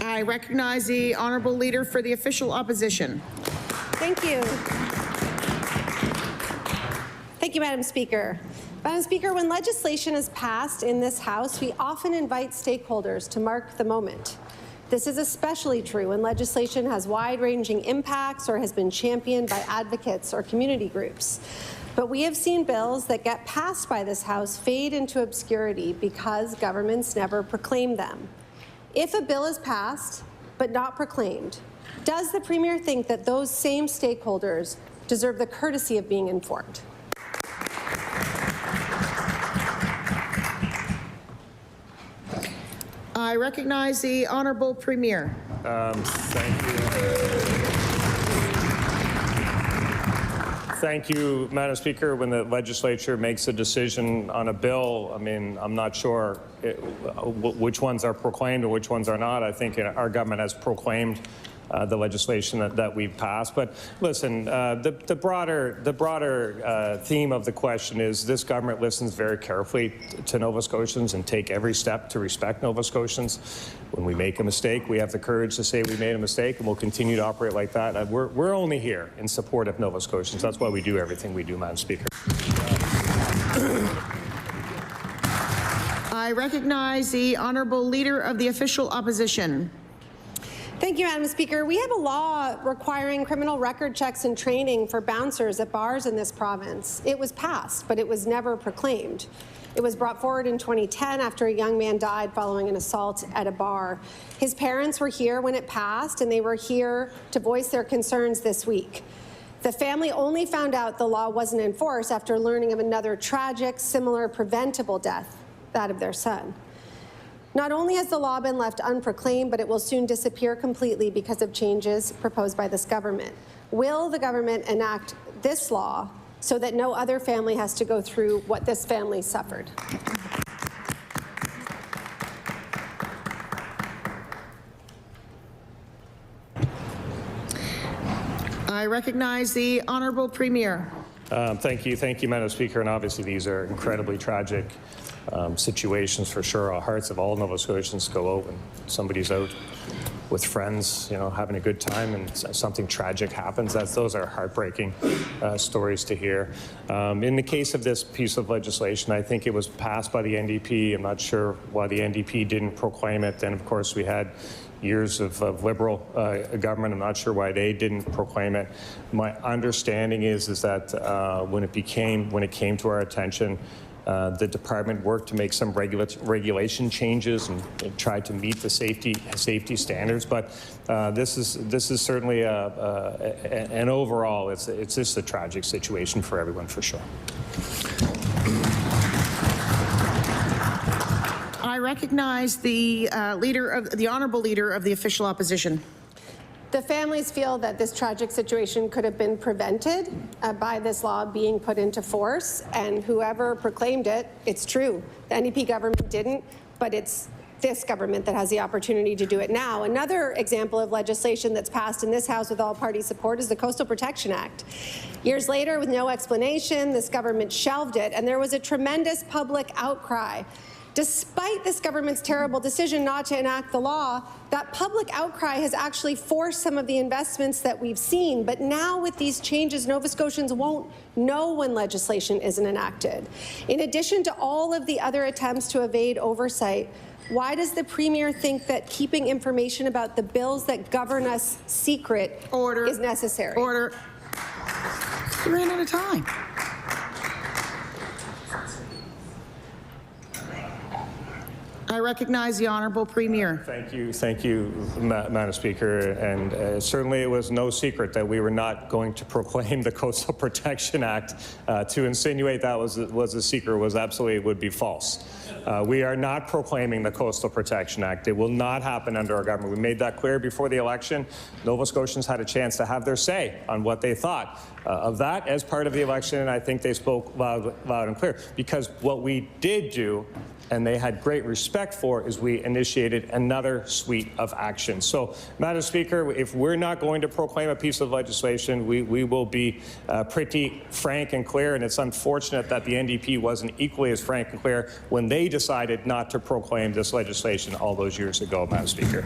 I recognize the honourable leader for the official opposition. Thank you. Thank you, Madam Speaker. Madam Speaker, when legislation is passed in this House, we often invite stakeholders to mark the moment. This is especially true when legislation has wide-ranging impacts or has been championed by advocates or community groups. But we have seen bills that get passed by this House fade into obscurity because governments never proclaim them. If a bill is passed but not proclaimed, does the Premier think that those same stakeholders deserve the courtesy of being informed? I recognize the honourable Premier. Thank you. Thank you, Madam Speaker. When the legislature makes a decision on a bill, I mean, I'm not sure which ones are proclaimed and which ones are not. I think our government has proclaimed the legislation that we've passed. But listen, the broader theme of the question is this government listens very carefully to Nova Scotians and take every step to respect Nova Scotians. When we make a mistake, we have the courage to say we made a mistake, and we'll continue to operate like that. We're only here in support of Nova Scotians. That's why we do everything we do, Madam Speaker. I recognize the honourable leader of the official opposition. Thank you, Madam Speaker. We have a law requiring criminal record checks and training for bouncers at bars in this province. It was passed, but it was never proclaimed. It was brought forward in 2010 after a young man died following an assault at a bar. His parents were here when it passed, and they were here to voice their concerns this week. The family only found out the law wasn't enforced after learning of another tragic, similar, preventable death, that of their son. Not only has the law been left unproclaimed, but it will soon disappear completely because of changes proposed by this government. Will the government enact this law so that no other family has to go through what this family suffered? I recognize the honourable Premier. Thank you, Madam Speaker. And obviously, these are incredibly tragic situations for sure. Our hearts of all Nova Scotians go out when somebody's out with friends, having a good time, and something tragic happens. Those are heartbreaking stories to hear. In the case of this piece of legislation, I think it was passed by the NDP. I'm not sure why the NDP didn't proclaim it. Then, of course, we had years of Liberal government. I'm not sure why they didn't proclaim it. My understanding is that when it came to our attention, the department worked to make some regulation changes and tried to meet the safety standards. But this is certainly an overall, it's just a tragic situation for everyone, for sure. I recognize the honourable leader of the official opposition. The families feel that this tragic situation could have been prevented by this law being put into force, and whoever proclaimed it, it's true. The NDP government didn't, but it's this government that has the opportunity to do it now. Another example of legislation that's passed in this House with all-party support is the Coastal Protection Act. Years later, with no explanation, this government shelved it, and there was a tremendous public outcry. Despite this government's terrible decision not to enact the law, that public outcry has actually forced some of the investments that we've seen. But now with these changes, Nova Scotians won't know when legislation isn't enacted. In addition to all of the other attempts to evade oversight, why does the Premier think that keeping information about the bills that govern us secret is necessary? Order. We ran out of time. I recognize the honourable Premier. Thank you, Madam Speaker. And certainly it was no secret that we were not going to proclaim the Coastal Protection Act. To insinuate that was a secret would be false. We are not proclaiming the Coastal Protection Act. It will not happen under our government. We made that clear before the election. Nova Scotians had a chance to have their say on what they thought of that as part of the election, and I think they spoke loud and clear. Because what we did do, and they had great respect for, is we initiated another suite of actions. So, Madam Speaker, if we're not going to proclaim a piece of legislation, we will be pretty frank and clear, and it's unfortunate that the NDP wasn't equally as frank and clear when they decided not to proclaim this legislation all those years ago, Madam Speaker.